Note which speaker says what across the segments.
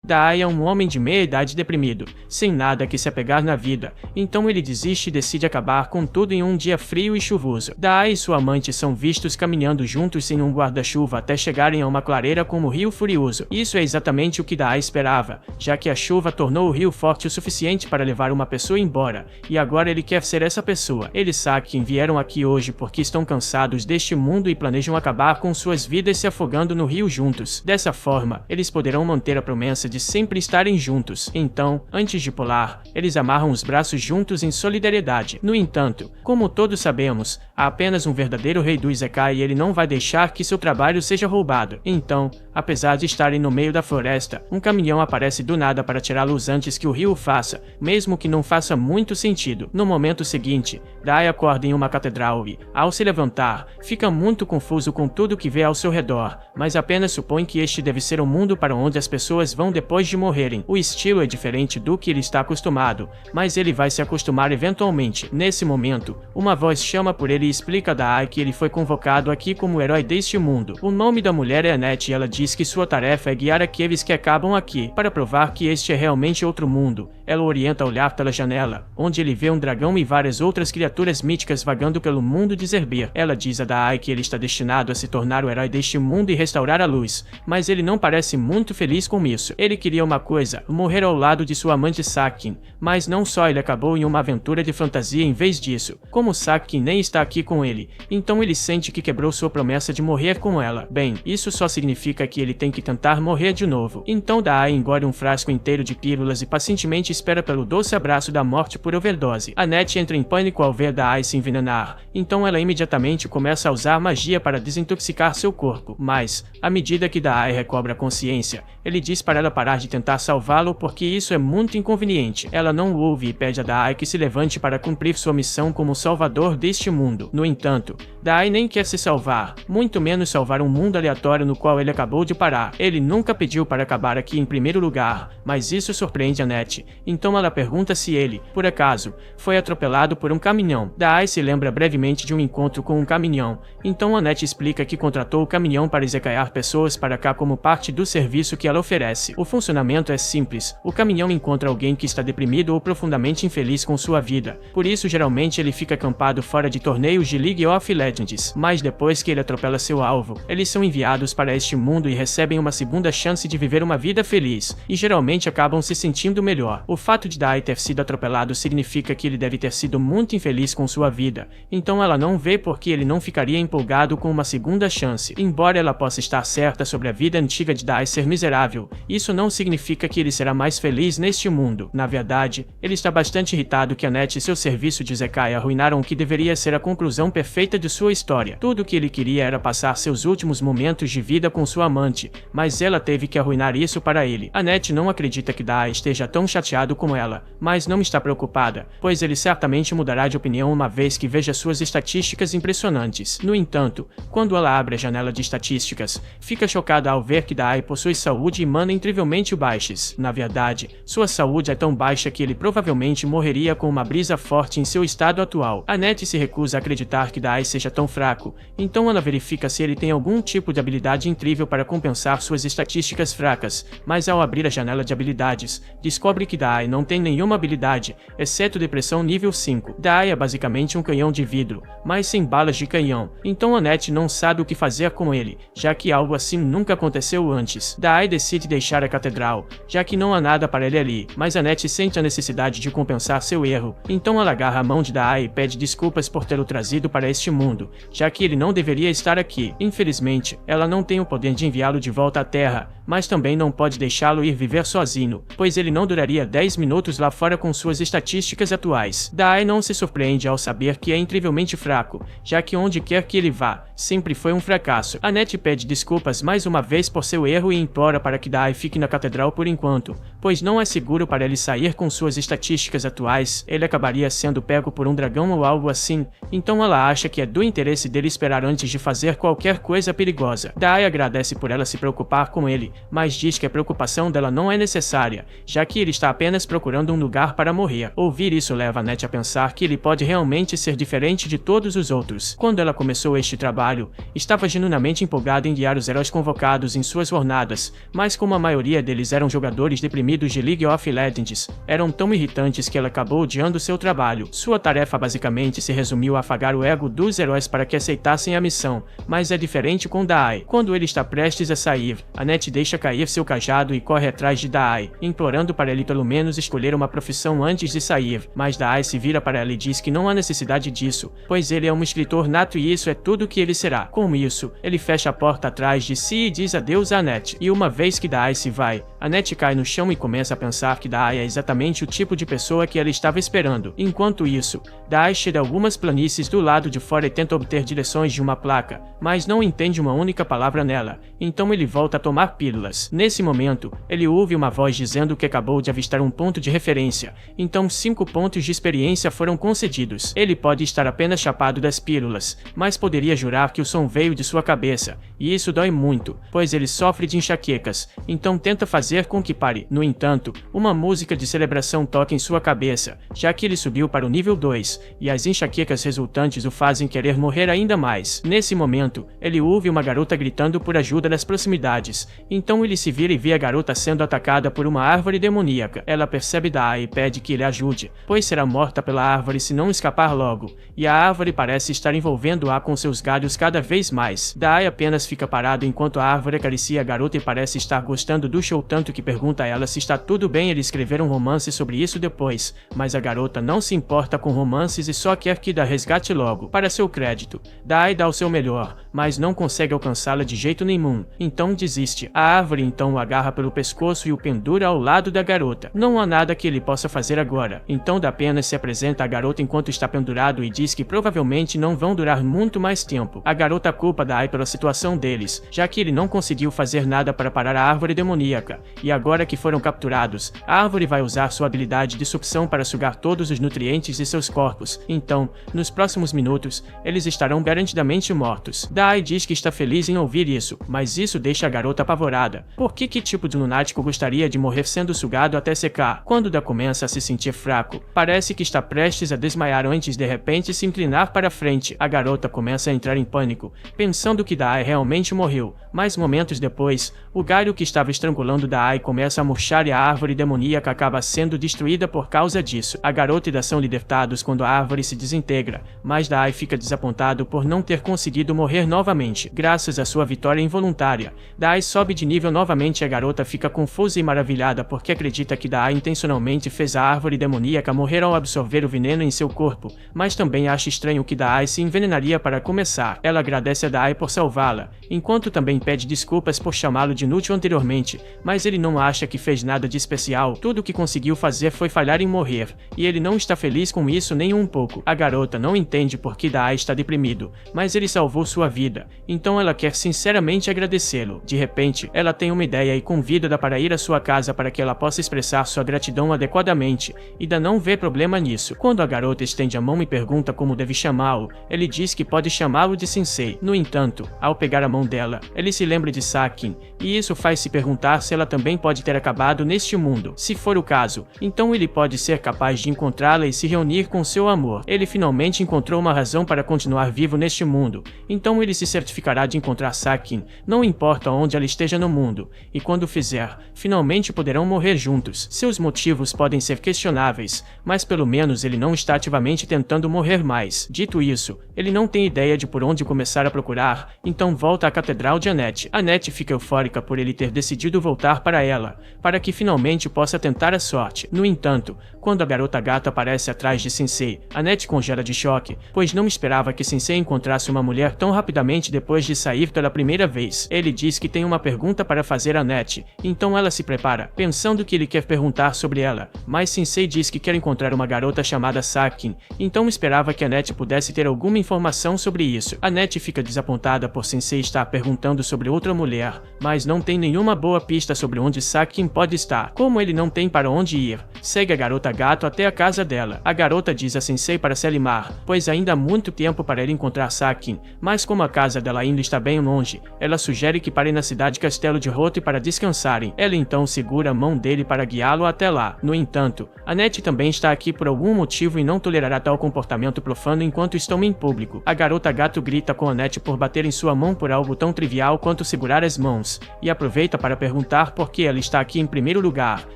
Speaker 1: Dai é um homem de meia idade deprimido, sem nada a que se apegar na vida, então ele desiste e decide acabar com tudo em um dia frio e chuvoso. Dai e sua amante são vistos caminhando juntos em um guarda-chuva até chegarem a uma clareira como o Rio Furioso. Isso é exatamente o que Dai esperava, já que a chuva tornou o rio forte o suficiente para levar uma pessoa embora, e agora ele quer ser essa pessoa. Eles sabem que vieram aqui hoje porque estão cansados deste mundo e planejam acabar com suas vidas se afogando no rio juntos. Dessa forma, eles poderão manter a promessa de sempre estarem juntos. Então, antes de pular, eles amarram os braços juntos em solidariedade. No entanto, como todos sabemos, há apenas um verdadeiro rei do Isekai e ele não vai deixar que seu trabalho seja roubado. Então, apesar de estarem no meio da floresta, um caminhão aparece do nada para tirá-los antes que o rio o faça, mesmo que não faça muito sentido. No momento seguinte, Dai acorda em uma catedral e, ao se levantar, fica muito confuso com tudo que vê ao seu redor, mas apenas supõe que este deve ser o mundo para onde as pessoas vão depois de morrerem. O estilo é diferente do que ele está acostumado, mas ele vai se acostumar eventualmente. Nesse momento, uma voz chama por ele e explica a Dai que ele foi convocado aqui como herói deste mundo. O nome da mulher é Annette e ela diz que sua tarefa é guiar aqueles que acabam aqui, para provar que este é realmente outro mundo. Ela o orienta a olhar pela janela, onde ele vê um dragão e várias outras criaturas míticas vagando pelo mundo de Zerbir. Ela diz a Dai que ele está destinado a se tornar o herói deste mundo e restaurar a luz, mas ele não parece muito feliz com isso. Ele queria uma coisa, morrer ao lado de sua amante Sakin, mas não só ele acabou em uma aventura de fantasia em vez disso. Como Sakin nem está aqui com ele, então ele sente que quebrou sua promessa de morrer com ela. Bem, isso só significa que ele tem que tentar morrer de novo. Então Dai engole um frasco inteiro de pílulas e pacientemente espera pelo doce abraço da morte por overdose. Annette entra em pânico ao ver Dai se envenenar, então ela imediatamente começa a usar magia para desintoxicar seu corpo. Mas, à medida que Dai recobra a consciência, ele diz para ela parar de tentar salvá-lo porque isso é muito inconveniente. Ela não o ouve e pede a Dai que se levante para cumprir sua missão como salvador deste mundo. No entanto, Dai nem quer se salvar, muito menos salvar um mundo aleatório no qual ele acabou de parar. Ele nunca pediu para acabar aqui em primeiro lugar, mas isso surpreende Annette. Então ela pergunta se ele, por acaso, foi atropelado por um caminhão. Dai se lembra brevemente de um encontro com um caminhão, então Annette explica que contratou o caminhão para izekaiar pessoas para cá como parte do serviço que ela oferece. O funcionamento é simples, o caminhão encontra alguém que está deprimido ou profundamente infeliz com sua vida, por isso geralmente ele fica acampado fora de torneios de League of Legends, mas depois que ele atropela seu alvo, eles são enviados para este mundo e recebem uma segunda chance de viver uma vida feliz, e geralmente acabam se sentindo melhor. O fato de Dai ter sido atropelado significa que ele deve ter sido muito infeliz com sua vida, então ela não vê por que ele não ficaria empolgado com uma segunda chance. Embora ela possa estar certa sobre a vida antiga de Dai ser miserável, isso não significa que ele será mais feliz neste mundo. Na verdade, ele está bastante irritado que Annette e seu serviço de Isekai arruinaram o que deveria ser a conclusão perfeita de sua história. Tudo o que ele queria era passar seus últimos momentos de vida com sua amante, mas ela teve que arruinar isso para ele. Annette não acredita que Dai esteja tão chateado como ela, mas não está preocupada, pois ele certamente mudará de opinião uma vez que veja suas estatísticas impressionantes. No entanto, quando ela abre a janela de estatísticas, fica chocada ao ver que Dai possui saúde e mana incrivelmente baixas. Na verdade, sua saúde é tão baixa que ele provavelmente morreria com uma brisa forte em seu estado atual. Annette se recusa a acreditar que Dai seja tão fraco, então ela verifica se ele tem algum tipo de habilidade incrível para compensar suas estatísticas fracas, mas ao abrir a janela de habilidades, descobre que Dai não tem nenhuma habilidade, exceto depressão nível 5. Dai é basicamente um canhão de vidro, mas sem balas de canhão, então Annette não sabe o que fazer com ele, já que algo assim nunca aconteceu antes. Dai decide deixar a catedral, já que não há nada para ele ali, mas Annette sente a necessidade de compensar seu erro, então ela agarra a mão de Dai e pede desculpas por tê-lo trazido para este mundo, já que ele não deveria estar aqui. Infelizmente, ela não tem o poder de enviá-lo de volta à Terra, mas também não pode deixá-lo ir viver sozinho, pois ele não duraria 10 minutos lá fora com suas estatísticas atuais. Dai não se surpreende ao saber que é incrivelmente fraco, já que onde quer que ele vá, sempre foi um fracasso. Annette pede desculpas mais uma vez por seu erro e implora para que Dai fique na catedral por enquanto, pois não é seguro para ele sair com suas estatísticas atuais, ele acabaria sendo pego por um dragão ou algo assim, então ela acha que é do interesse dele esperar antes de fazer qualquer coisa perigosa. Dai agradece por ela se preocupar com ele, mas diz que a preocupação dela não é necessária, já que ele está apenas procurando um lugar para morrer. Ouvir isso leva Annette a pensar que ele pode realmente ser diferente de todos os outros. Quando ela começou este trabalho, estava genuinamente empolgada em guiar os heróis convocados em suas jornadas, mas como a maioria deles eram jogadores deprimidos de League of Legends, eram tão irritantes que ela acabou odiando seu trabalho. Sua tarefa basicamente se resumiu a afagar o ego dos heróis para que aceitassem a missão, mas é diferente com Dai. Quando ele está prestes a sair, Annette deixa cair seu cajado e corre atrás de Dai, implorando para ele pelo menos escolher uma profissão antes de sair, mas Dai se vira para ela e diz que não há necessidade disso, pois ele é um escritor nato e isso é tudo que ele será. Com isso, ele fecha a porta atrás de si e diz adeus a Annette. E uma vez que Dai se vai, Annette cai no chão e começa a pensar que Dai é exatamente o tipo de pessoa que ela estava esperando. Enquanto isso, Dai chega a algumas planícies do lado de fora e tenta obter direções de uma placa, mas não entende uma única palavra nela, então ele volta a tomar pílulas. Nesse momento, ele ouve uma voz dizendo que acabou de avistar um ponto de referência, então 5 pontos de experiência foram concedidos. Ele pode estar apenas chapado das pílulas, mas poderia jurar que o som veio de sua cabeça, e isso dói muito, pois ele sofre de enxaquecas, então tenta fazer com que pare. No entanto, uma música de celebração toca em sua cabeça, já que ele subiu para o nível 2, e as enxaquecas resultantes o fazem querer morrer ainda mais. Nesse momento, ele ouve uma garota gritando por ajuda das proximidades, então ele se vira e vê a garota sendo atacada por uma árvore demoníaca. Ela percebe Dai e pede que ele ajude, pois será morta pela árvore se não escapar logo, e a árvore parece estar envolvendo-a com seus galhos cada vez mais. Dai apenas fica parado enquanto a árvore acaricia a garota e parece estar gostando do show tanto que pergunta a ela se está tudo bem ele escrever um romance sobre isso depois, mas a garota não se importa com romances e só quer que Dai resgate logo. Para seu crédito, Dai dá o seu melhor, mas não consegue alcançá-la de jeito nenhum, então desiste. A árvore então o agarra pelo pescoço e o pendura ao lado da garota. Não há nada que ele possa fazer agora, então Dai apenas se apresenta à garota enquanto está pendurado e diz que provavelmente não vão durar muito mais tempo. A garota culpa Dai pela situação deles, já que ele não conseguiu fazer nada para parar a árvore demoníaca, e agora que foram capturados, a árvore vai usar sua habilidade de sucção para sugar todos os nutrientes de seus corpos, então, nos próximos minutos, eles estarão garantidamente mortos. Dai diz que está feliz em ouvir isso, mas isso deixa a garota apavorada. Por que tipo de lunático gostaria de morrer sendo sugado até secar? Quando Dai começa a se sentir fraco, parece que está prestes a desmaiar antes de repente se inclinar para frente. A garota começa a entrar em pânico, pensando que Dai realmente morreu, mas momentos depois, o galho que estava estrangulando Dai começa a murchar e a árvore demoníaca acaba sendo destruída por causa disso. A garota e Dai são libertados quando a árvore se desintegra, mas Dai fica desapontado por não ter conseguido morrer novamente. Graças à sua vitória involuntária, Dai sobe de nível novamente e a garota fica confusa e maravilhada porque acredita que Dai intencionalmente fez a árvore demoníaca morrer ao absorver o veneno em seu corpo, mas também acha estranho que Dai se envenenaria para começar. Ela agradece a Dai por salvá-la, enquanto também pede desculpas por chamá-lo de inútil anteriormente, mas ele não acha que fez nada de especial. Tudo o que conseguiu fazer foi falhar em morrer, e ele não está feliz com isso nem um pouco. A garota não entende por que Dai está deprimido, mas ele salvou sua vida, então ela quer sinceramente agradecê-lo. De repente, ela tem uma ideia e convida Dai para ir à sua casa para que ela possa expressar sua gratidão adequadamente, e Dai não vê problema nisso. Quando a garota estende a mão e pergunta como deve chamá-lo, ele diz que pode chamá-lo de Sensei. No entanto, ao pegar a mão dela, ele se lembra de Sakin, e isso faz se perguntar se ela também pode ter acabado neste mundo. Se for o caso, então ele pode ser capaz de encontrá-la e se reunir com seu amor. Ele finalmente encontrou uma razão para continuar vivo neste mundo, então ele se certificará de encontrar Sakin, não importa onde ela esteja no mundo, e quando fizer, finalmente poderão morrer juntos. Seus motivos podem ser questionáveis, mas pelo menos ele não está ativamente tentando morrer mais. Dito isso, ele não tem ideia de por onde começar a procurar, então volta à Catedral de Annette. Annette fica eufórica por ele ter decidido voltar para ela, para que finalmente possa tentar a sorte. No entanto, quando a garota gata aparece atrás de Sensei, Annette congela de choque, pois não esperava que Sensei encontrasse uma mulher tão rapidamente depois de sair pela primeira vez. Ele diz que tem uma pergunta para fazer a Annette, então ela se prepara, pensando que ele quer perguntar sobre ela, mas Sensei diz que quer encontrar uma garota chamada Sakin, então esperava que Annette pudesse ter alguma informação sobre isso. Annette fica desapontada por Sensei estar perguntando sobre outra mulher, mas não tem nenhuma boa pista sobre onde Sakin pode estar. Como ele não tem para onde ir, segue a garota gato até a casa dela. A garota diz a Sensei para se animar, pois ainda há muito tempo para ele encontrar Sakin, mas como a casa dela ainda está bem longe, ela sugere que parem na cidade Castelo de Hoth para descansarem. Ela então segura a mão dele para guiá-lo até lá. No entanto, Annette também está aqui por algum motivo e não tolerará tal comportamento profano enquanto estão em público. A garota gato grita com Annette por bater em sua mão por algo tão trivial quanto segurar as mãos, e aproveita para perguntar por que ela está aqui em primeiro lugar,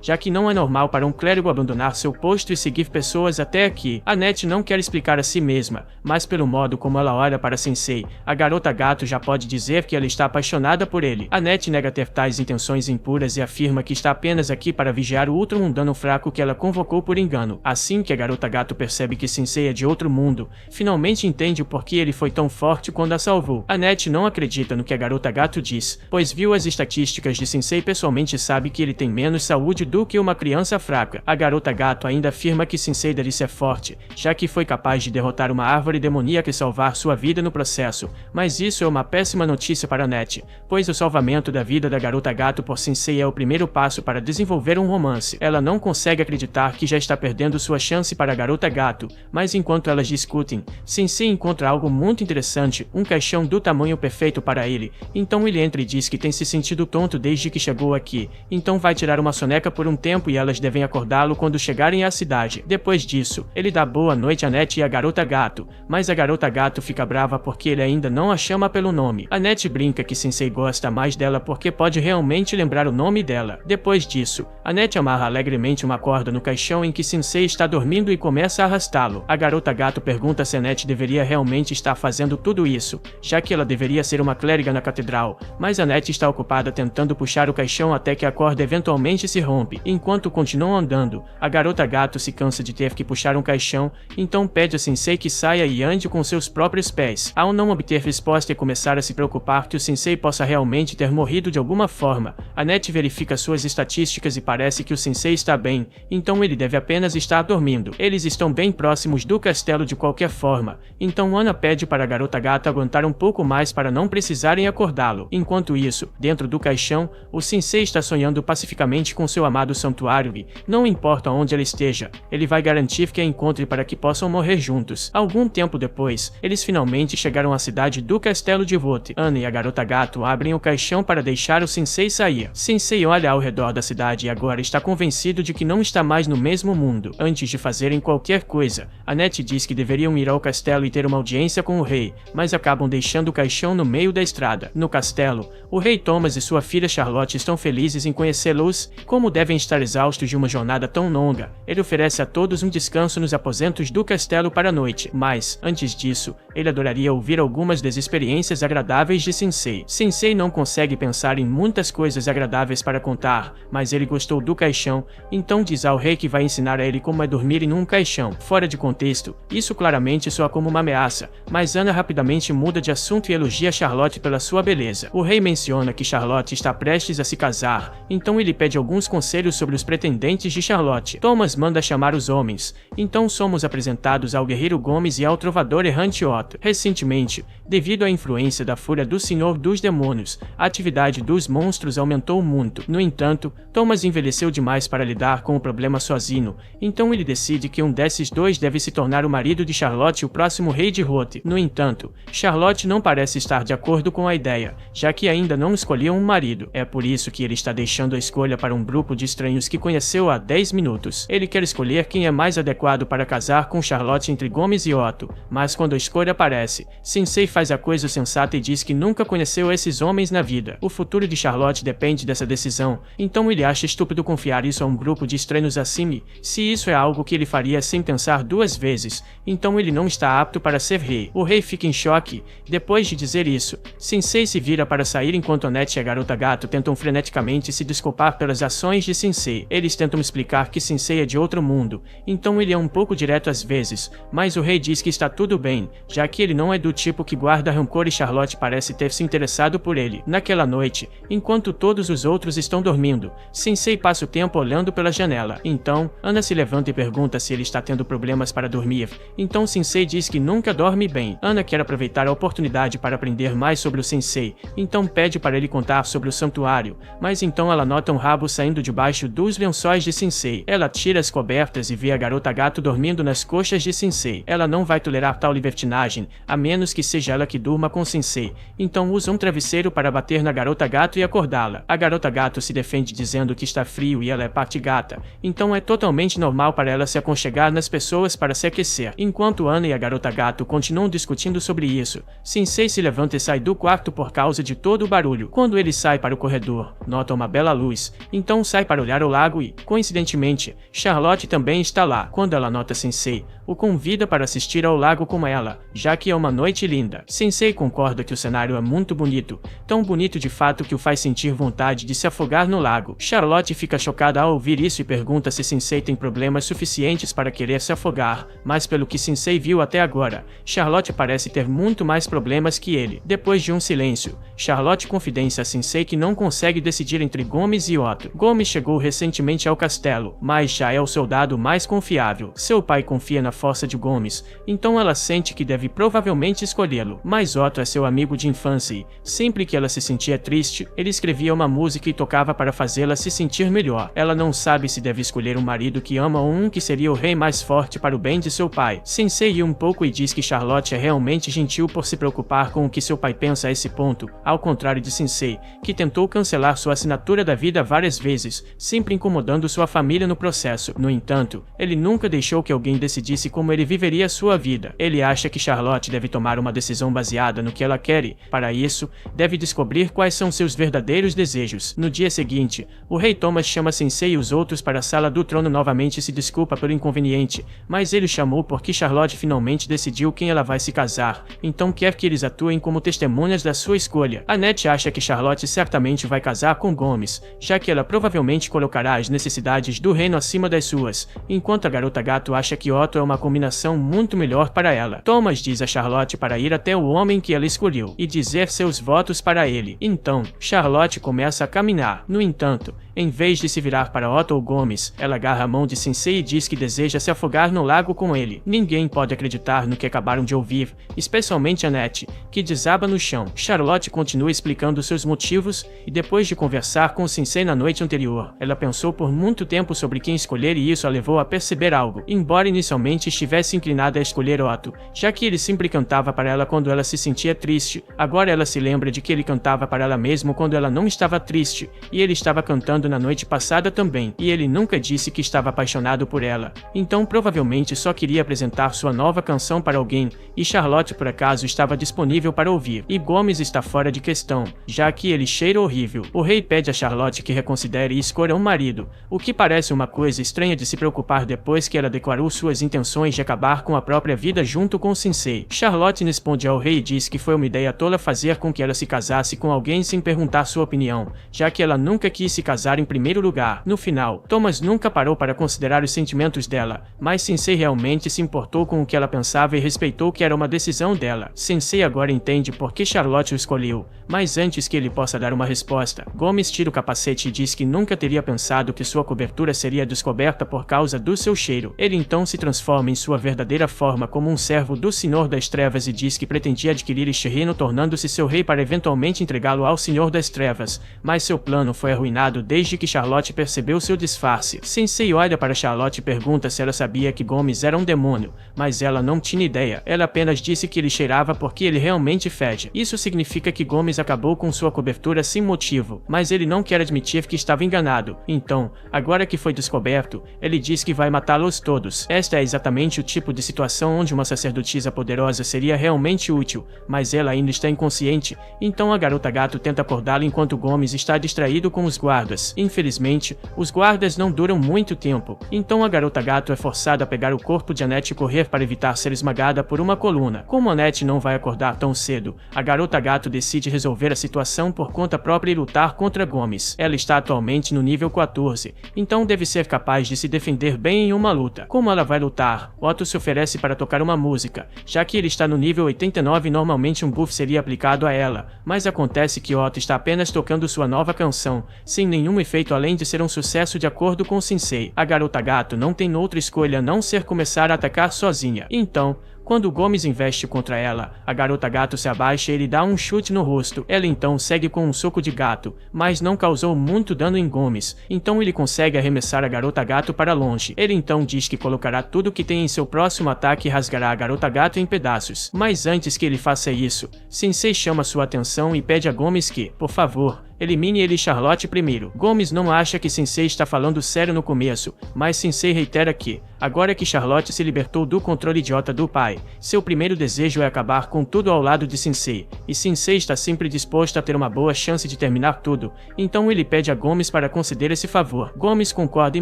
Speaker 1: já que não é normal para um clérigo abandonar seu posto e seguir pessoas até aqui. Annette não quer explicar a si mesma, mas pelo modo como ela olha para Sensei, a garota gato já pode dizer que ela está apaixonada por ele. Annette nega ter tais intenções impuras e afirma que está apenas aqui para vigiar o ultramundano fraco que ela convocou por engano. Assim que a garota gato percebe que Sensei é de outro mundo, finalmente entende o porquê ele foi tão forte quando a salvou. Annette não acredita no que a garota gato diz, pois viu as estatísticas de Sensei e pessoalmente sabe que ele tem menos saúde do que uma criança fraca. A garota gato ainda afirma que Sensei deve ser forte, já que foi capaz de derrotar uma árvore demoníaca e salvar sua vida no processo, mas isso é uma péssima notícia para Annette, pois o salvamento da vida da garota gato por Sensei é o primeiro passo para desenvolver um romance. Ela não consegue acreditar que já está perdendo sua chance para a garota gato, mas enquanto elas discutem, Sensei encontra algo muito interessante, um caixão do tamanho perfeito para ele. Então ele entra e diz que tem se sentido tonto desde que chegou aqui, então vai tirar uma soneca por um tempo e elas devem acordá-lo quando chegarem à cidade. Depois disso, ele dá boa noite a Annette e a garota gato, mas a garota gato fica brava porque ele ainda não a chama pelo nome. Annette brinca que Sensei gosta mais dela porque pode realmente lembrar o nome dela. Depois disso, Annette amarra alegremente uma corda no caixão em que Sensei está dormindo e começa a arrastá-lo. A garota gato pergunta se Annette deveria realmente estar fazendo tudo isso, já que ela deveria ser uma clériga na catedral, mas Annette está ocupada tentando puxar o caixão até que a corda eventualmente se rompe. Enquanto continuam andando, a garota gato se cansa de ter que puxar um caixão, então pede a Sensei que saia e ande com seus próprios pés. Ao não obter resposta e começar a se preocupar que o Sensei possa realmente ter morrido de alguma forma, Annette verifica suas estatísticas e parece que o Sensei está bem, então ele deve apenas estar dormindo. Eles estão bem próximos do castelo de qualquer forma, então Ana pede para a garota gata aguentar um pouco mais para não precisarem acordá-lo. Enquanto isso, dentro do caixão, o Sensei está sonhando pacificamente com seu amado santuário e, não importa onde ela esteja, ele vai garantir que a encontre para que possam morrer juntos. Algum tempo depois, eles finalmente chegaram à cidade do Castelo de Hoth. Ana e a garota gato abrem o caixão para deixar o Sensei sair. Sensei olha ao redor da cidade e agora está convencido de que não está mais no mesmo mundo. Antes de fazerem qualquer coisa, Annette diz que deveriam ir ao castelo e ter uma audiência com o rei, mas acabam deixando o caixão no meio da estrada. No castelo, o rei Thomas e sua filha Charlotte estão felizes em conhecê-los. Como devem estar exaustos de uma jornada tão longa, ele oferece a todos um descanso nos aposentos do castelo para a noite, mas, antes disso, ele adoraria ouvir algumas das experiências agradáveis de Sensei. Sensei não consegue pensar em muitas coisas agradáveis para contar, mas ele gostou do caixão, então diz ao rei que vai ensinar a ele como é dormir em um caixão. Fora de contexto, isso claramente soa como uma ameaça, mas Ana rapidamente muda de assunto e elogia Charlotte pela sua beleza. O rei menciona que Charlotte está prestes a se casar, então ele pede alguns conselhos sobre os pretendentes de Charlotte. Thomas manda chamar os homens, então somos apresentados ao guerreiro Gomes e ao trovador errante Otto. Recentemente, devido à influência da fúria do Senhor dos Demônios, a atividade dos monstros aumentou muito. No entanto, Thomas envelheceu demais para lidar com o problema sozinho, então ele decide que um desses dois deve se tornar o marido de Charlotte e o próximo rei de Hoth. No entanto, Charlotte não parece estar de acordo com a ideia, já que ainda não escolheu um marido. É por isso que ele está deixando a escolha para um grupo de estranhos que conheceu há 10 minutos. Ele quer escolher quem é mais adequado para casar com Charlotte entre Gomes e Otto, mas quando a escolha aparece, Sensei faz a coisa sensata e diz que nunca conheceu esses homens na vida. O futuro de Charlotte depende dessa decisão, então ele acha estúpido confiar isso a um grupo de estranhos assim. Se isso é algo que ele faria sem pensar duas vezes, então ele não está apto para ser rei. O rei fica em choque. Depois de dizer isso, Sensei se vira para sair enquanto Annette e a garota gato tentam freneticamente se desculpar pelas ações de Sensei. Eles tentam explicar que Sensei é de outro mundo, então ele é um pouco direto às vezes, mas o rei diz que está tudo bem, já que ele não é do tipo que guarda rancor e Charlotte parece ter se interessado por ele. Naquela noite, enquanto todos os outros estão dormindo, Sensei passa o tempo olhando pela janela. Então, Ana se levanta e pergunta se ele está tendo problemas para dormir. Então Sensei diz que nunca dorme bem. Ana quer aproveitar a oportunidade para aprender mais sobre o Sensei, então pede para ele contar sobre o santuário, mas então ela nota um rabo saindo debaixo dos lençóis de Sensei. Sensei. Ela tira as cobertas e vê a garota gato dormindo nas coxas de Sensei. Ela não vai tolerar tal libertinagem, a menos que seja ela que durma com Sensei. Então usa um travesseiro para bater na garota gato e acordá-la. A garota gato se defende dizendo que está frio e ela é parte gata, então é totalmente normal para ela se aconchegar nas pessoas para se aquecer. Enquanto Ana e a garota gato continuam discutindo sobre isso, Sensei se levanta e sai do quarto por causa de todo o barulho. Quando ele sai para o corredor, nota uma bela luz, então sai para olhar o lago e, coincidentemente, Charlotte também está lá. Quando ela nota Sensei, o convida para assistir ao lago com ela, já que é uma noite linda. Sensei concorda que o cenário é muito bonito, tão bonito de fato que o faz sentir vontade de se afogar no lago. Charlotte fica chocada ao ouvir isso e pergunta se Sensei tem problemas suficientes para querer se afogar, mas pelo que Sensei viu até agora, Charlotte parece ter muito mais problemas que ele. Depois de um silêncio, Charlotte confidencia a Sensei que não consegue decidir entre Gomes e Otto. Gomes chegou recentemente ao castelo, mas já é o soldado mais confiável. Seu pai confia na força de Gomes, então ela sente que deve provavelmente escolhê-lo. Mas Otto é seu amigo de infância e, sempre que ela se sentia triste, ele escrevia uma música e tocava para fazê-la se sentir melhor. Ela não sabe se deve escolher um marido que ama ou um que seria o rei mais forte para o bem de seu pai. Sensei ri um pouco e diz que Charlotte é realmente gentil por se preocupar com o que seu pai pensa a esse ponto, ao contrário de Sensei, que tentou cancelar sua assinatura da vida várias vezes, sempre incomodando sua família no processo. No entanto, ele nunca deixou que alguém decidisse como ele viveria sua vida. Ele acha que Charlotte deve tomar uma decisão baseada no que ela quer e, para isso, deve descobrir quais são seus verdadeiros desejos. No dia seguinte, o rei Thomas chama Sensei e os outros para a sala do trono novamente e se desculpa pelo inconveniente, mas ele chamou porque Charlotte finalmente decidiu quem ela vai se casar, então quer que eles atuem como testemunhas da sua escolha. Annette acha que Charlotte certamente vai casar com Gomes, já que ela provavelmente colocará as necessidades do reino acima das suas, enquanto a garota gato acha que Otto é uma combinação muito melhor para ela. Thomas diz a Charlotte para ir até o homem que ela escolheu e dizer seus votos para ele. Então, Charlotte começa a caminhar. No entanto, em vez de se virar para Otto ou Gomes, ela agarra a mão de Sensei e diz que deseja se afogar no lago com ele. Ninguém pode acreditar no que acabaram de ouvir, especialmente Annette, que desaba no chão. Charlotte continua explicando seus motivos e depois de conversar com Sensei na noite anterior, ela pensou por muito tempo sobre quem escolher e isso a levou a perceber algo. Embora inicialmente estivesse inclinada a escolher Otto, já que ele sempre cantava para ela quando ela se sentia triste, agora ela se lembra de que ele cantava para ela mesmo quando ela não estava triste, e ele estava cantando na noite passada também, e ele nunca disse que estava apaixonado por ela, então provavelmente só queria apresentar sua nova canção para alguém, e Charlotte por acaso estava disponível para ouvir, e Gomes está fora de questão, já que ele cheira horrível. O rei pede a Charlotte que reconsidere e escolha um marido, o que parece uma coisa estranha de se preocupar depois que ela declarou suas intenções de acabar com a própria vida junto com Sensei. Charlotte responde ao rei e diz que foi uma ideia tola fazer com que ela se casasse com alguém sem perguntar sua opinião, já que ela nunca quis se casar em primeiro lugar. No final, Thomas nunca parou para considerar os sentimentos dela, mas Sensei realmente se importou com o que ela pensava e respeitou que era uma decisão dela. Sensei agora entende por que Charlotte o escolheu, mas antes que ele possa dar uma resposta, Gomes tira o capacete e diz que nunca teria pensado que sua cobertura seria descoberta por causa do seu cheiro. Ele então se transforma em sua verdadeira forma como um servo do Senhor das Trevas e diz que pretendia adquirir este reino tornando-se seu rei para eventualmente entregá-lo ao Senhor das Trevas, mas seu plano foi arruinado desde que Charlotte percebeu seu disfarce. Sensei olha para Charlotte e pergunta se ela sabia que Gomes era um demônio, mas ela não tinha ideia. Ela apenas disse que ele cheirava porque ele realmente fede. Isso significa que Gomes acabou com sua cobertura sem motivo, mas ele não quer admitir que estava enganado. Então, agora que foi descoberto, ele diz que vai matá-los todos. Esta é exatamente o tipo de situação onde uma sacerdotisa poderosa seria realmente útil, mas ela ainda está inconsciente, então a garota gato tenta acordá-la enquanto Gomes está distraído com os guardas. Infelizmente, os guardas não duram muito tempo, então a garota gato é forçada a pegar o corpo de Annette e correr para evitar ser esmagada por uma coluna. Como Annette não vai acordar tão cedo, a garota gato decide resolver a situação por conta própria e lutar contra Gomes. Ela está atualmente no nível 14, então deve ser capaz de se defender bem em uma luta. Como ela vai lutar? Otto se oferece para tocar uma música, já que ele está no nível 89 e normalmente um buff seria aplicado a ela, mas acontece que Otto está apenas tocando sua nova canção, sem nenhum efeito além de ser um sucesso de acordo com Sensei. A garota gato não tem outra escolha a não ser começar a atacar sozinha. Então, Quando Gomes investe contra ela, a garota gato se abaixa e ele dá um chute no rosto. Ela então segue com um soco de gato, mas não causou muito dano em Gomes, então ele consegue arremessar a garota gato para longe. Ele então diz que colocará tudo que tem em seu próximo ataque e rasgará a garota gato em pedaços. Mas antes que ele faça isso, Sensei chama sua atenção e pede a Gomes que, por favor, elimine ele e Charlotte primeiro. Gomes não acha que Sensei está falando sério no começo, mas Sensei reitera que, agora que Charlotte se libertou do controle idiota do pai, seu primeiro desejo é acabar com tudo ao lado de Sensei, e Sensei está sempre disposto a ter uma boa chance de terminar tudo, então ele pede a Gomes para conceder esse favor. Gomes concorda em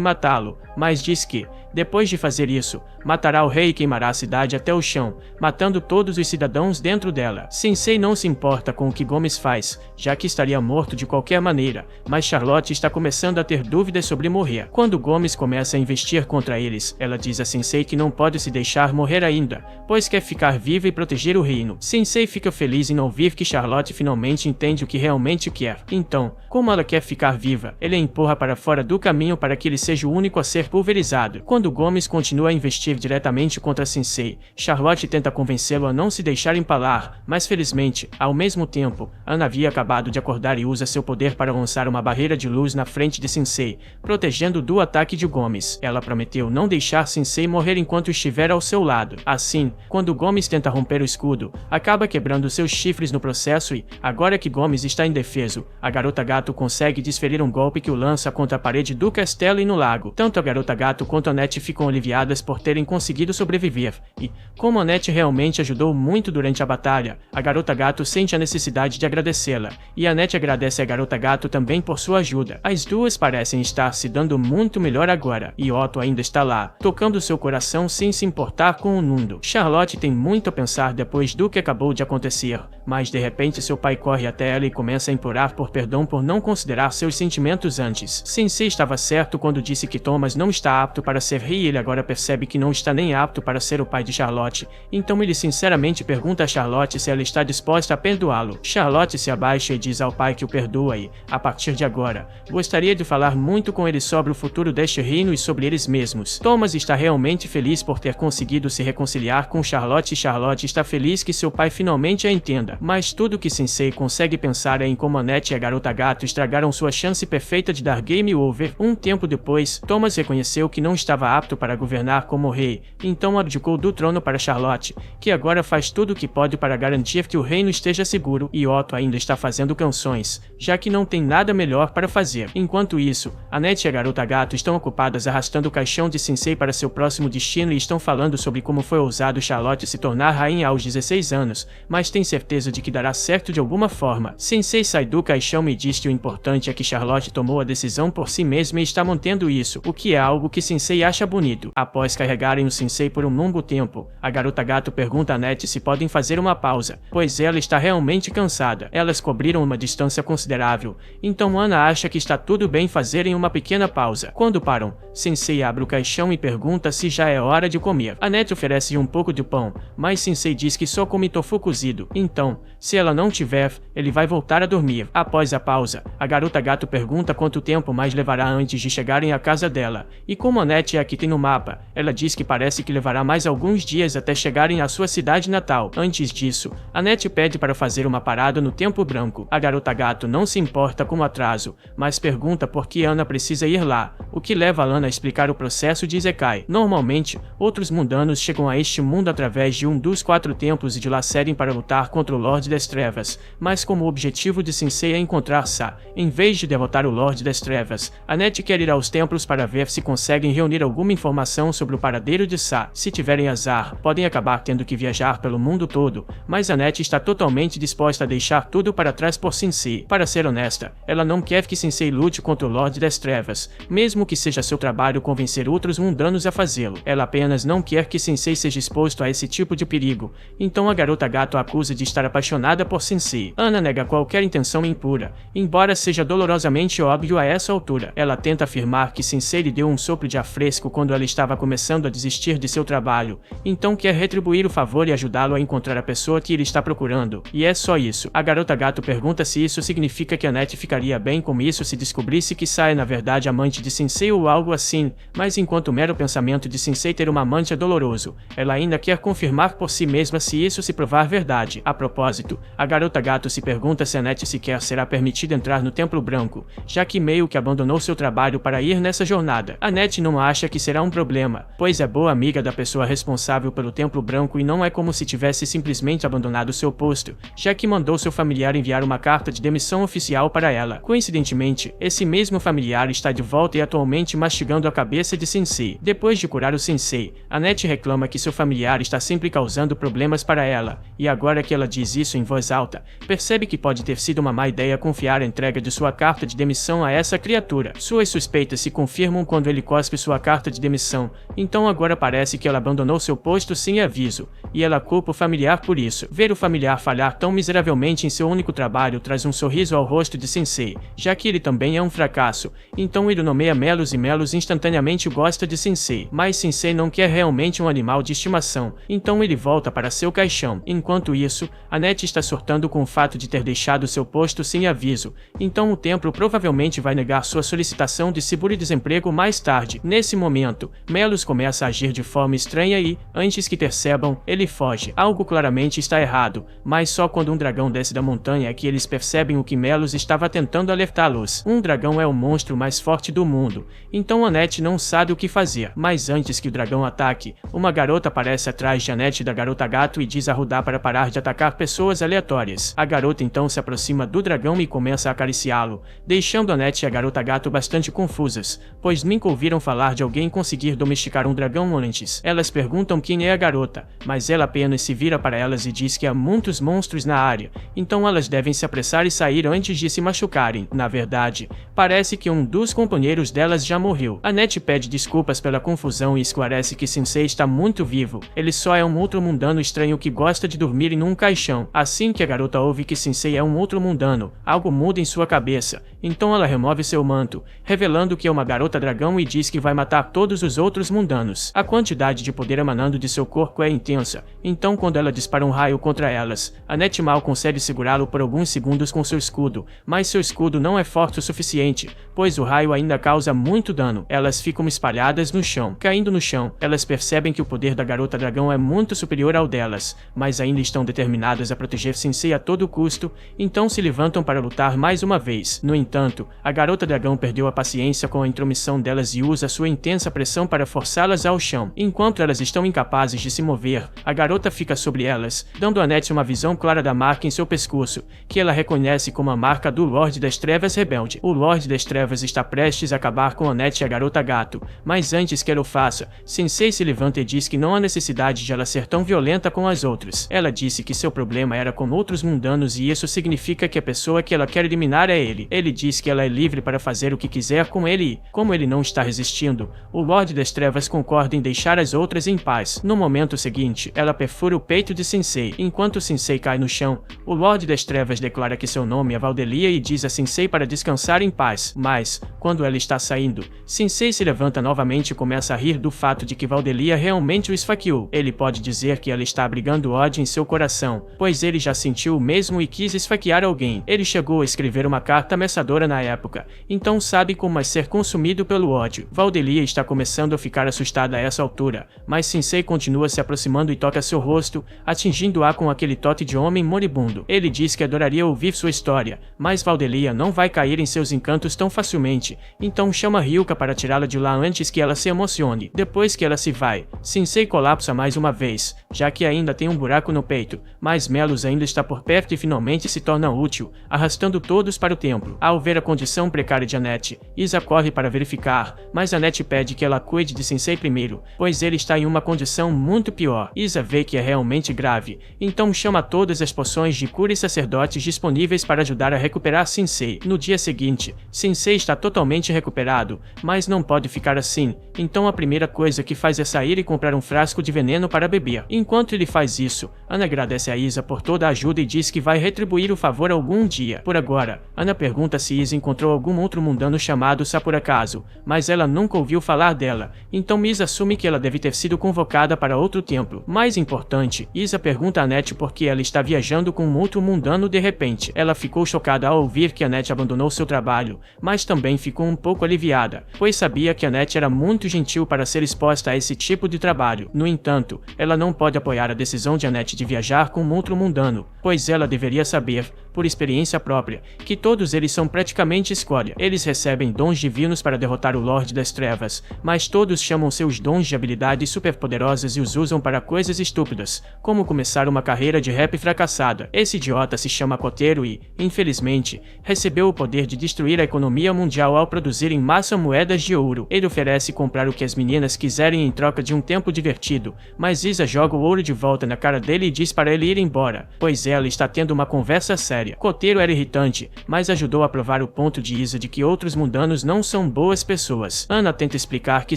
Speaker 1: matá-lo, mas diz que, depois de fazer isso, matará o rei e queimará a cidade até o chão, matando todos os cidadãos dentro dela. Sensei não se importa com o que Gomes faz, já que estaria morto de qualquer maneira, mas Charlotte está começando a ter dúvidas sobre morrer. Quando Gomes começa a investir contra eles, ela diz a Sensei que não pode se deixar morrer ainda, pois quer ficar viva e proteger o reino. Sensei fica feliz em ouvir que Charlotte finalmente entende o que realmente quer. Então, como ela quer ficar viva, ele a empurra para fora do caminho para que ele seja o único a ser pulverizado. Quando Gomes continua a investir diretamente contra Sensei, Charlotte tenta convencê-lo a não se deixar empalar, mas felizmente, ao mesmo tempo, Ana havia acabado de acordar e usa seu poder para lançar uma barreira de luz na frente de Sensei, protegendo do ataque de Gomes. Ela prometeu não deixar Sensei morrer enquanto estiver ao seu lado. Assim, quando Gomes tenta romper o escudo, acaba quebrando seus chifres no processo e, agora que Gomes está indefeso, a garota gato consegue desferir um golpe que o lança contra a parede do castelo e no lago. Tanto a garota gato quanto Annette ficam aliviadas por terem conseguido sobreviver, e, como Annette realmente ajudou muito durante a batalha, a garota gato sente a necessidade de agradecê-la, e Annette agradece a garota gato também por sua ajuda. As duas parecem estar se dando muito melhor agora, e Otto ainda está lá, tocando seu coração sem se importar com o mundo. Charlotte tem muito a pensar depois do que acabou de acontecer, mas de repente seu pai corre até ela e começa a implorar por perdão por não considerar seus sentimentos antes. Sensei estava certo quando disse que Thomas não está apto para ser rei e ele agora percebe que não está nem apto para ser o pai de Charlotte, então ele sinceramente pergunta a Charlotte se ela está disposta a perdoá-lo. Charlotte se abaixa e diz ao pai que o perdoa e, a partir de agora, gostaria de falar muito com ele sobre o futuro deste reino e sobre eles mesmos. Thomas está realmente feliz por ter conseguido se reconciliar com Charlotte e Charlotte está feliz que seu pai finalmente a entenda, mas tudo que Sensei consegue pensar é em como Annette e a garota gato estragaram sua chance perfeita de dar game over. Um tempo depois, Thomas reconheceu que não estava apto para governar como rei, então abdicou do trono para Charlotte, que agora faz tudo o que pode para garantir que o reino esteja seguro, e Otto ainda está fazendo canções, já que não tem nada melhor para fazer. Enquanto isso, Annette e a garota gato estão ocupadas arrastando o caixão de Sensei para seu próximo destino e estão falando sobre como foi ousado Charlotte se tornar rainha aos 16 anos, mas tem certeza de que dará certo de alguma forma. Sensei sai do caixão e diz que o importante é que Charlotte tomou a decisão por si mesma e está mantendo isso, o que é algo que Sensei acha bonito. Após carregarem o Sensei por um longo tempo, a garota gato pergunta a Annette se podem fazer uma pausa, pois ela está realmente cansada. Elas cobriram uma distância considerável, então Ana acha que está tudo bem fazerem uma pequena pausa. Quando param, Sensei abre o caixão e pergunta se já é hora de comer. Annette oferece um pouco de pão, mas Sensei diz que só come tofu cozido, então, se ela não tiver, ele vai voltar a dormir. Após a pausa, a garota gato pergunta quanto tempo mais levará antes de chegarem à casa dela, e como Annette é a que tem no mapa, ela diz que parece que levará mais alguns dias até chegarem à sua cidade natal. Antes disso, Annette pede para fazer uma parada no Tempo Branco. A garota gato não se importa com o atraso, mas pergunta por que Ana precisa ir lá, o que leva Ana a explicar o processo de Isekai. Normalmente, outros mundanos chegam a este mundo através de um dos 4 templos e de lá seguem para lutar contra o Lorde das Trevas, mas como o objetivo de Sensei é encontrar Sa, em vez de derrotar o Lorde das Trevas, Annette quer ir aos templos para ver se conseguem reunir alguma informação sobre o paradeiro de Sa. Se tiverem azar, podem acabar tendo que viajar pelo mundo todo, mas Annette está totalmente disposta a deixar tudo para trás por Sensei. Para ser honesta, ela não quer que Sensei lute contra o Lorde das Trevas, mesmo que seja seu trabalho convencer outros mundanos a fazê-lo. Ela apenas não quer que Sensei seja exposto a esse tipo de perigo, então a garota gato a acusa de estar apaixonada por Sensei. Ana nega qualquer intenção impura, embora seja dolorosamente óbvio a essa altura. Ela tenta afirmar que Sensei lhe deu um sopro de ar fresco quando ela estava começando a desistir de seu trabalho, então quer retribuir o favor e ajudá-lo a encontrar a pessoa que ele está procurando. E é só isso. A garota gato pergunta se isso significa que Annette ficaria bem com isso se descobrisse que Sa é na verdade amante de Sensei ou algo assim, mas enquanto mero pensamento de Sensei ter uma amante é doloroso. Ela ainda quer confirmar por si mesma se isso se provar verdade. A propósito, a garota gato se pergunta se Annette sequer será permitida entrar no Templo Branco, já que meio que abandonou seu trabalho para ir nessa jornada. Annette não acha que será um problema, pois é boa amiga da pessoa responsável pelo Templo Branco e não é como se tivesse simplesmente abandonado seu posto, já que mandou seu familiar enviar uma carta de demissão oficial para ela. Coincidentemente, esse mesmo familiar está de volta e atualmente mastigando a cabeça de Sensei. Depois de curar o Sensei, Annette reclama que seu familiar está sempre causando problemas para ela, e agora que ela diz isso em voz alta, percebe que pode ter sido uma má ideia confiar a entrega de sua carta de demissão a essa criatura. Suas suspeitas se confirmam quando ele cospe sua carta de demissão, então agora parece que ela abandonou seu posto sem aviso, e ela culpa o familiar por isso. Ver o familiar falhar tão miseravelmente em seu único trabalho traz um sorriso ao rosto de Sensei, já que ele também é um fracasso, então ele nomeia Melos e Melos instantaneamente gosta de Sensei, mas Sensei não quer realmente um animal de estimação, então ele volta para seu caixão. Enquanto isso, Annette está surtando com o fato de ter deixado seu posto sem aviso, então o templo provavelmente vai negar sua solicitação de seguro-desemprego mais tarde. Nesse momento, Melos começa a agir de forma estranha e, antes que percebam, ele foge. Algo claramente está errado, mas só quando um dragão desce da montanha é que eles percebem o que Melos estava tentando alertá-los. Um dragão é o monstro mais forte do mundo, então Annette não sabe o que fazer. Mas antes que o dragão ataque, uma garota aparece atrás de Annette da garota gato e diz a Rudá para parar de atacar pessoas aleatórias. A garota então se aproxima do dragão e começa a acariciá-lo, deixando Annette e a garota gato bastante confusas, pois nunca ouviram falar de alguém conseguir domesticar um dragão antes. Elas perguntam quem é a garota, mas ela apenas se vira para elas e diz que há muitos monstros na área, então elas devem se apressar e sair antes de se machucarem. Na verdade, parece que um dos companheiros delas já morreu. Annette pede desculpas pela confusão e esclarece que Sensei está muito vivo, ele só é um outro mundano estranho que gosta de dormir em um caixão. Assim que a garota ouve que Sensei é um outro mundano, algo muda em sua cabeça, então ela remove seu manto, revelando que é uma garota dragão e diz que vai matar todos os outros mundanos. A quantidade de poder emanando de seu corpo é intensa, então quando ela dispara um raio contra elas, Annette mal consegue segurá-lo por alguns segundos com seu escudo, mas seu escudo não é forte o suficiente, pois o raio ainda causa muito dano. Elas ficam espalhadas no chão. Caindo no chão, elas percebem que o poder da garota dragão é muito superior ao delas, mas ainda estão determinadas a proteger Sensei a todo custo, então se levantam para lutar mais uma vez. No entanto, a garota dragão perdeu a paciência com a intromissão delas e usa sua intensa pressão para forçá-las ao chão. Enquanto elas estão incapazes de se mover, a garota fica sobre elas, dando a Annette uma visão clara da marca em seu pescoço, que ela reconhece como a marca do Lorde das Trevas rebelde. O Lorde das Trevas está prestes a acabar com Annette e a garota gato, mas antes que ela o faça, Sensei se levanta e diz que não há necessidade de ela ser tão violenta com as outras. Ela disse que seu problema era com outros mundanos e isso significa que a pessoa que ela quer eliminar é ele. Ele diz que ela é livre para fazer o que quiser com ele e, como ele não está resistindo, o Lorde das Trevas concorda em deixar as outras em paz. No momento seguinte, ela perfura o peito de Sensei. Enquanto Sensei cai no chão, o Lorde das Trevas declara que seu nome é Valdelia e diz a Sensei para descansar em paz. Mas, quando ela está saindo, Sensei se levanta novamente e começa a rir do fato de que Valdelia realmente o esfaqueou. Ele pode dizer que ela está abrigando ódio em seu coração, pois ele já sentiu o mesmo e quis esfaquear alguém. Ele chegou a escrever uma carta ameaçadora na época, então sabe como é ser consumido pelo ódio. Valdelia está começando a ficar assustada a essa altura, mas Sensei continua se aproximando e toca seu rosto, atingindo-a com aquele toque de homem moribundo. Ele diz que adoraria ouvir sua história, mas Valdelia não vai cair em seus encantos tão facilmente, então chama Ryuka para tirá-la de lá antes que ela se emocione. Depois que ela se vai, Sensei colapsa mais uma vez, já que ainda tem um buraco no peito, mas Melos ainda está por perto e finalmente se torna útil, arrastando todos para o templo. Ao ver a condição precária de Annette, Isa corre para verificar, mas Annette pede que ela cuide de Sensei primeiro, pois ele está em uma condição muito pior. Isa vê que é realmente grave, então chama todas as poções de cura e sacerdotes disponíveis para ajudar a recuperar Sensei. No dia seguinte, Sensei está totalmente recuperado, mas não pode ficar assim, então a primeira coisa que faz é sair e comprar um frasco de veneno para beber. Enquanto ele faz isso, Ana agradece a Isa por toda a ajuda e diz que vai retribuir o favor algum dia. Por agora, Ana pergunta se Isa encontrou algum outro mundano chamado Sa por acaso, mas ela nunca ouviu falar dela, então Isa assume que ela deve ter sido convocada para outro templo. Mais importante, Isa pergunta a Annette por que ela está viajando com um outro mundano de repente. Ela ficou chocada ao ouvir que Annette abandonou seu trabalho, mas também ficou um pouco aliviada, pois sabia que Annette era muito muito gentil para ser exposta a esse tipo de trabalho. No entanto, ela não pode apoiar a decisão de Annette de viajar com um outro mundano, pois ela deveria saber, por experiência própria, que todos eles são praticamente escória. Eles recebem dons divinos para derrotar o Lorde das Trevas, mas todos chamam seus dons de habilidades superpoderosas e os usam para coisas estúpidas, como começar uma carreira de rap fracassada. Esse idiota se chama Kotero e, infelizmente, recebeu o poder de destruir a economia mundial ao produzir em massa moedas de ouro. Ele oferece comprar o que as meninas quiserem em troca de um tempo divertido, mas Isa joga o ouro de volta na cara dele e diz para ele ir embora, pois ela está tendo uma conversa séria. Kotero era irritante, mas ajudou a provar o ponto de Isa de que outros mundanos não são boas pessoas. Ana tenta explicar que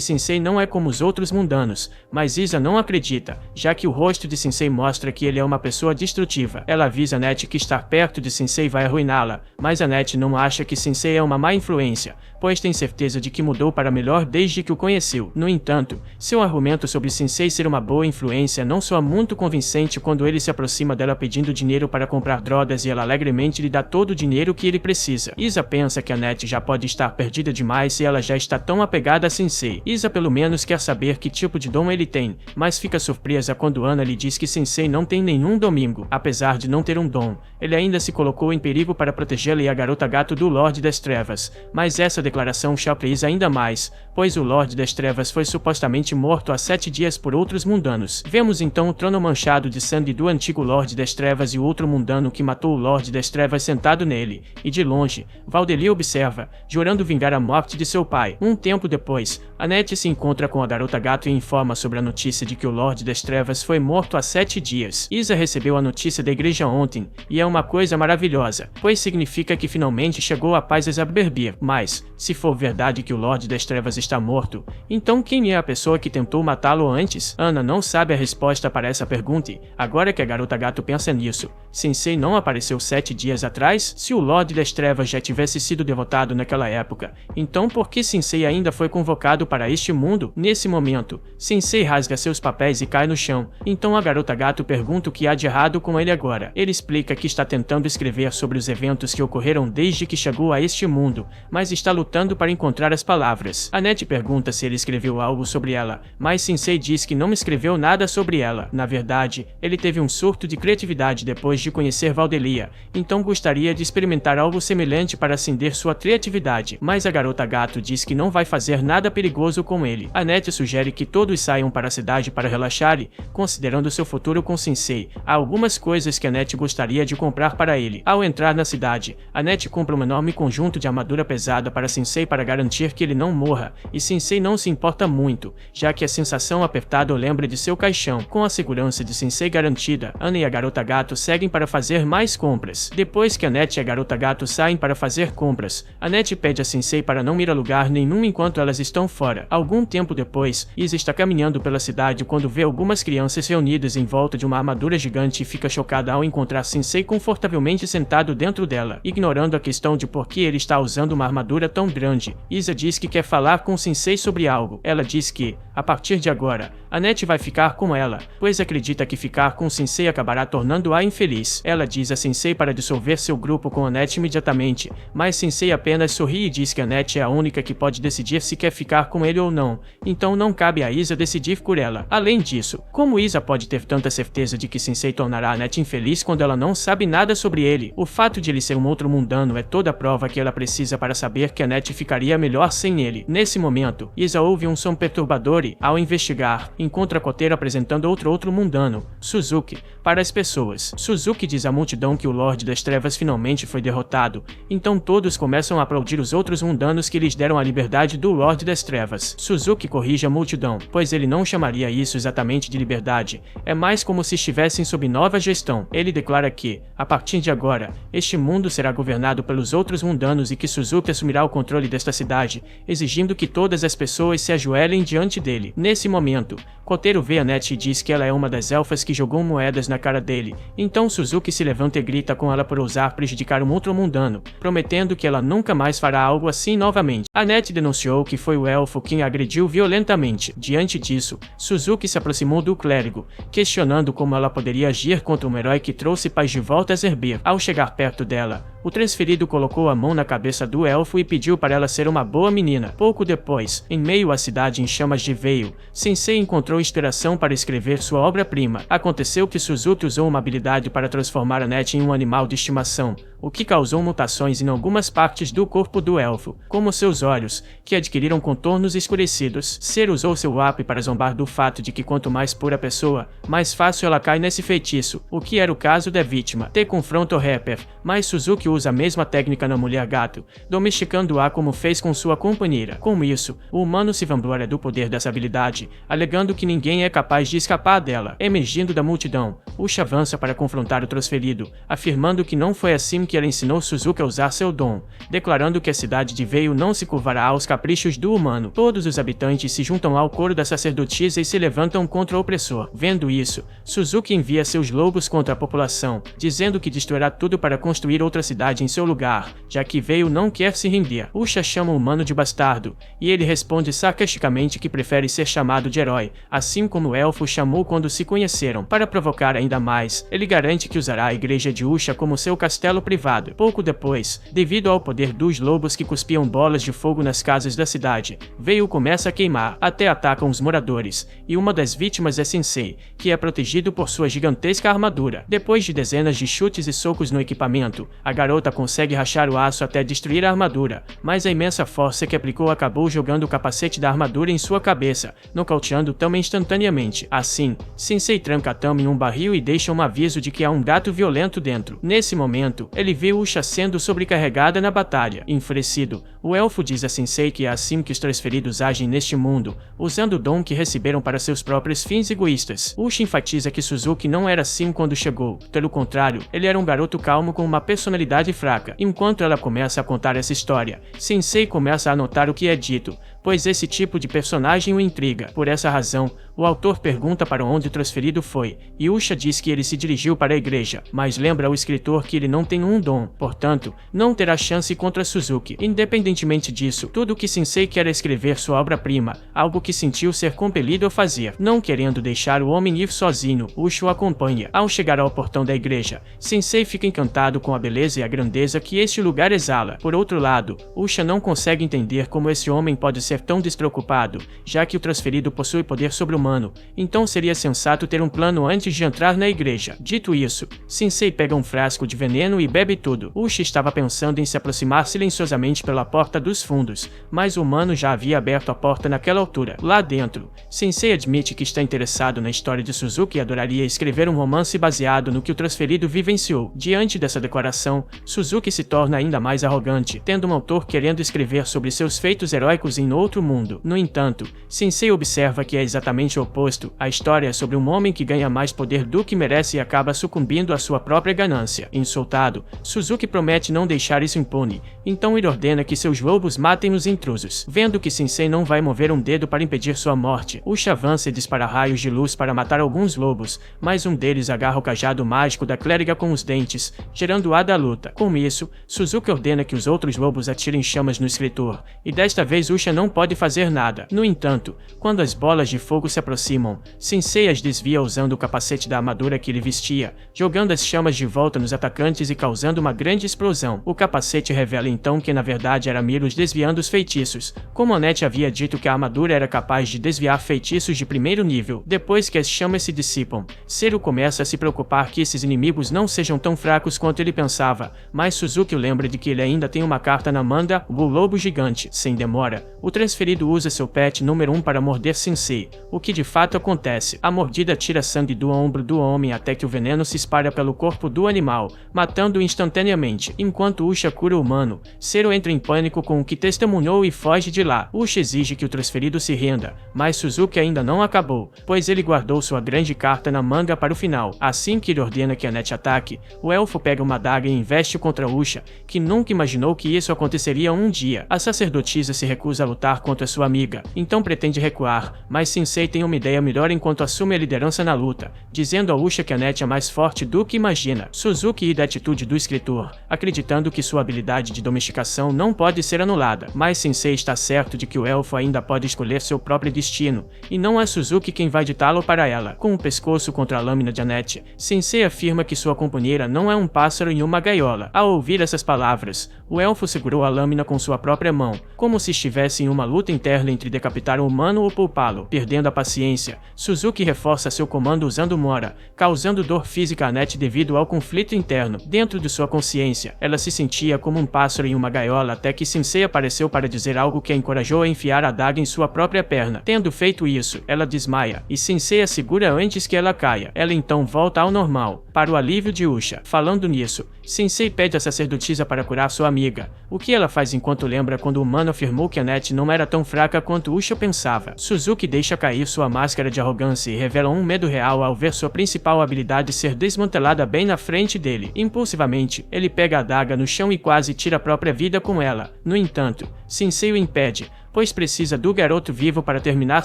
Speaker 1: Sensei não é como os outros mundanos, mas Isa não acredita, já que o rosto de Sensei mostra que ele é uma pessoa destrutiva. Ela avisa Annette que estar perto de Sensei vai arruiná-la, mas Annette não acha que Sensei é uma má influência, pois tem certeza de que mudou para melhor desde que o conheceu. No entanto, seu argumento sobre Sensei ser uma boa influência não soa muito convincente quando ele se aproxima dela pedindo dinheiro para comprar drogas e ela alegremente lhe dá todo o dinheiro que ele precisa. Isa pensa que Annette já pode estar perdida demais e ela já está tão apegada a Sensei. Isa pelo menos quer saber que tipo de dom ele tem, mas fica surpresa quando Ana lhe diz que Sensei não tem nenhum domingo. Apesar de não ter um dom, ele ainda se colocou em perigo para protegê-la e a garota gato do Lorde das Trevas, mas essa declaração choca Isa ainda mais, pois o Lorde das Trevas foi supostamente morto há 7 dias por outros mundanos. Vemos então o trono manchado de sangue do antigo Lorde das Trevas e o outro mundano que matou o Lorde das Trevas sentado nele, e de longe, Valdeli observa, jurando vingar a morte de seu pai. Um tempo depois, Annette se encontra com a garota gato e informa sobre a notícia de que o Lorde das Trevas foi morto há 7 dias. Isa recebeu a notícia da igreja ontem, e é uma coisa maravilhosa, pois significa que finalmente chegou a paz a Zaberbir. Mas, se for verdade que o Lorde das Trevas está morto, então quem é a pessoa que tentou matá-lo antes? Ana não sabe a resposta para essa pergunta e, agora que a garota gato pensa nisso, Sensei não apareceu 7 dias atrás? Se o Lorde das Trevas já tivesse sido derrotado naquela época, então por que Sensei ainda foi convocado para este mundo? Nesse momento, Sensei rasga seus papéis e cai no chão. Então a garota gato pergunta o que há de errado com ele agora. Ele explica que está tentando escrever sobre os eventos que ocorreram desde que chegou a este mundo, mas está lutando para encontrar as palavras. Annette pergunta se ele escreveu algo sobre ela, mas Sensei diz que não escreveu nada sobre ela. Na verdade, ele teve um surto de criatividade depois de conhecer Valdelia, então gostaria de experimentar algo semelhante para acender sua criatividade, mas a garota gato diz que não vai fazer nada perigoso com ele. Annette sugere que todos saiam para a cidade para relaxar e, considerando seu futuro com Sensei, há algumas coisas que Annette gostaria de comprar para ele. Ao entrar na cidade, Annette compra um enorme conjunto de armadura pesada para Sensei para garantir que ele não morra, e Sensei não se importa muito, já que a sensação apertada o lembra de seu caixão. Com a segurança de Sensei garantida, Ana e a garota gato seguem para fazer mais compras. Depois que Annette e a garota gato saem para fazer compras, Annette pede a Sensei para não ir a lugar nenhum enquanto elas estão fora. Algum tempo depois, Isa está caminhando pela cidade quando vê algumas crianças reunidas em volta de uma armadura gigante e fica chocada ao encontrar Sensei confortavelmente sentado dentro dela, ignorando a questão de por que ele está usando uma armadura tão grande. Isa diz que quer falar com Sensei sobre algo. Ela diz que, a partir de agora, Annette vai ficar com ela, pois acredita que ficar com Sensei acabará tornando-a infeliz. Ela diz a Sensei para dissolver seu grupo com Annette imediatamente, mas Sensei apenas sorri e diz que Annette é a única que pode decidir se quer ficar com ele ou não, então não cabe a Isa decidir por ela. Além disso, como Isa pode ter tanta certeza de que Sensei tornará Annette infeliz quando ela não sabe nada sobre ele? O fato de ele ser um outro mundano é toda a prova que ela precisa para saber que Annette ficaria melhor sem ele. Nesse momento, Isa ouve um som perturbador e, ao investigar, encontra Kotero apresentando outro mundano, Suzuki, para as pessoas. Suzuki diz à multidão que o Lorde das Trevas finalmente foi derrotado, então todos começam a aplaudir os outros mundanos que lhes deram a liberdade do Lorde das Trevas. Suzuki corrige a multidão, pois ele não chamaria isso exatamente de liberdade, é mais como se estivessem sob nova gestão. Ele declara que, a partir de agora, este mundo será governado pelos outros mundanos e que Suzuki assumirá o controle desta cidade, exigindo que todas as pessoas se ajoelhem diante dele. Nesse momento, Kotero vê Annette e diz que ela é uma das elfas que jogou moedas na cara dele, então Suzuki se levanta e grita com ela por ousar prejudicar um outro mundano, prometendo que ela nunca mais fará algo assim novamente. Annette denunciou que foi o elfo quem a agrediu violentamente. Diante disso, Suzuki se aproximou do clérigo, questionando como ela poderia agir contra um herói que trouxe paz de volta a Zerbir. Ao chegar perto dela, O transferido colocou a mão na cabeça do elfo e pediu para ela ser uma boa menina. Pouco depois, em meio à cidade em chamas de Veio, Sensei encontrou inspiração para escrever sua obra-prima. Aconteceu que Suzuki usou uma habilidade para transformar Annette em um animal de estimação, o que causou mutações em algumas partes do corpo do elfo, como seus olhos, que adquiriram contornos escurecidos. Ser usou seu WAP para zombar do fato de que quanto mais pura a pessoa, mais fácil ela cai nesse feitiço, o que era o caso da vítima. T confronta o rapper, mas Suzuki usa a mesma técnica na mulher gato, domesticando-a como fez com sua companheira. Com isso, o humano se vangloria do poder dessa habilidade, alegando que ninguém é capaz de escapar dela. Emergindo da multidão, Usha avança para confrontar o transferido, afirmando que não foi assim que ela ensinou Suzuki a usar seu dom, declarando que a cidade de Veio não se curvará aos caprichos do humano. Todos os habitantes se juntam ao coro da sacerdotisa e se levantam contra o opressor. Vendo isso, Suzuki envia seus lobos contra a população, dizendo que destruirá tudo para construir outra cidade em seu lugar, já que Veio não quer se render. Usha chama o humano de bastardo, e ele responde sarcasticamente que prefere ser chamado de herói, assim como o elfo chamou quando se conheceram. Para provocar ainda mais, ele garante que usará a igreja de Usha como seu castelo privado. Pouco depois, devido ao poder dos lobos que cuspiam bolas de fogo nas casas da cidade, Veio começa a queimar, até atacam os moradores, e uma das vítimas é Sensei, que é protegido por sua gigantesca armadura. Depois de dezenas de chutes e socos no equipamento, a garota consegue rachar o aço até destruir a armadura, mas a imensa força que aplicou acabou jogando o capacete da armadura em sua cabeça, nocauteando Tama instantaneamente. Assim, Sensei tranca Tama em um barril e deixa um aviso de que há um gato violento dentro. Nesse momento, ele vê Usha sendo sobrecarregada na batalha. Enfurecido, o elfo diz a Sensei que é assim que os transferidos agem neste mundo, usando o dom que receberam para seus próprios fins egoístas. Usha enfatiza que Suzuki não era assim quando chegou. Pelo contrário, ele era um garoto calmo com uma personalidade fraca. Enquanto ela começa a contar essa história, Sensei começa a anotar o que é dito, pois esse tipo de personagem o intriga. Por essa razão, o autor pergunta para onde o transferido foi, e Usha diz que ele se dirigiu para a igreja, mas lembra ao escritor que ele não tem um dom, portanto, não terá chance contra Suzuki. Independentemente disso, tudo o que Sensei quer é escrever sua obra-prima, algo que sentiu ser compelido a fazer. Não querendo deixar o homem ir sozinho, Usha o acompanha. Ao chegar ao portão da igreja, Sensei fica encantado com a beleza e a grandeza que este lugar exala. Por outro lado, Usha não consegue entender como esse homem pode ser tão despreocupado, já que o transferido possui poder sobre-humano, então seria sensato ter um plano antes de entrar na igreja. Dito isso, Sensei pega um frasco de veneno e bebe tudo. Usha estava pensando em se aproximar silenciosamente pela porta dos fundos, mas o humano já havia aberto a porta naquela altura. Lá dentro, Sensei admite que está interessado na história de Suzuki e adoraria escrever um romance baseado no que o transferido vivenciou. Diante dessa declaração, Suzuki se torna ainda mais arrogante, tendo um autor querendo escrever sobre seus feitos heróicos em outro mundo. No entanto, Sensei observa que é exatamente o oposto. A história é sobre um homem que ganha mais poder do que merece e acaba sucumbindo à sua própria ganância. Insultado, Suzuki promete não deixar isso impune, então ele ordena que seus lobos matem os intrusos. Vendo que Sensei não vai mover um dedo para impedir sua morte, Usha avança e dispara raios de luz para matar alguns lobos, mas um deles agarra o cajado mágico da clériga com os dentes, gerando a da luta. Com isso, Suzuki ordena que os outros lobos atirem chamas no escritor, e desta vez Usha não pode fazer nada. No entanto, quando as bolas de fogo se aproximam, Sensei as desvia usando o capacete da armadura que ele vestia, jogando as chamas de volta nos atacantes e causando uma grande explosão. O capacete revela então que na verdade era Milos desviando os feitiços, como Annette havia dito que a armadura era capaz de desviar feitiços de primeiro nível. Depois que as chamas se dissipam, Seru começa a se preocupar que esses inimigos não sejam tão fracos quanto ele pensava, mas Suzuki o lembra de que ele ainda tem uma carta na manga, o lobo gigante. Sem demora, o transferido usa seu pet número 1 para morder Sensei, o que de fato acontece. A mordida tira sangue do ombro do homem até que o veneno se espalha pelo corpo do animal, matando-o instantaneamente. Enquanto Usha cura o humano, Seru entra em pânico com o que testemunhou e foge de lá. Usha exige que o transferido se renda, mas Suzuki ainda não acabou, pois ele guardou sua grande carta na manga para o final. Assim que ele ordena que Annette ataque, o elfo pega uma adaga e investe contra Usha, que nunca imaginou que isso aconteceria um dia. A sacerdotisa se recusa a lutar contra sua amiga, então pretende recuar, mas Sensei tem uma ideia melhor enquanto assume a liderança na luta, dizendo a Usha que a Net é mais forte do que imagina. Suzuki ri da atitude do escritor, acreditando que sua habilidade de domesticação não pode ser anulada, mas Sensei está certo de que o elfo ainda pode escolher seu próprio destino, e não é Suzuki quem vai ditá-lo para ela. Com o pescoço contra a lâmina de Annette, Sensei afirma que sua companheira não é um pássaro em uma gaiola. Ao ouvir essas palavras, o elfo segurou a lâmina com sua própria mão, como se estivesse em uma luta interna entre decapitar o humano ou poupá-lo. Perdendo a paciência, Suzuki reforça seu comando usando Mora, causando dor física a Annette devido ao conflito interno. Dentro de sua consciência, ela se sentia como um pássaro em uma gaiola até que Sensei apareceu para dizer algo que a encorajou a enfiar a adaga em sua própria perna. Tendo feito isso, ela desmaia, e Sensei a segura antes que ela caia. Ela então volta ao normal, para o alívio de Usha. Falando nisso, Sensei pede à sacerdotisa para curar sua amiga, o que ela faz enquanto lembra quando o humano afirmou que Annette não era tão fraca quanto Usha pensava. Suzuki deixa cair sua máscara de arrogância e revela um medo real ao ver sua principal habilidade ser desmantelada bem na frente dele. Impulsivamente, ele pega a adaga no chão e quase tira a própria vida com ela. No entanto, Sensei o impede, pois precisa do garoto vivo para terminar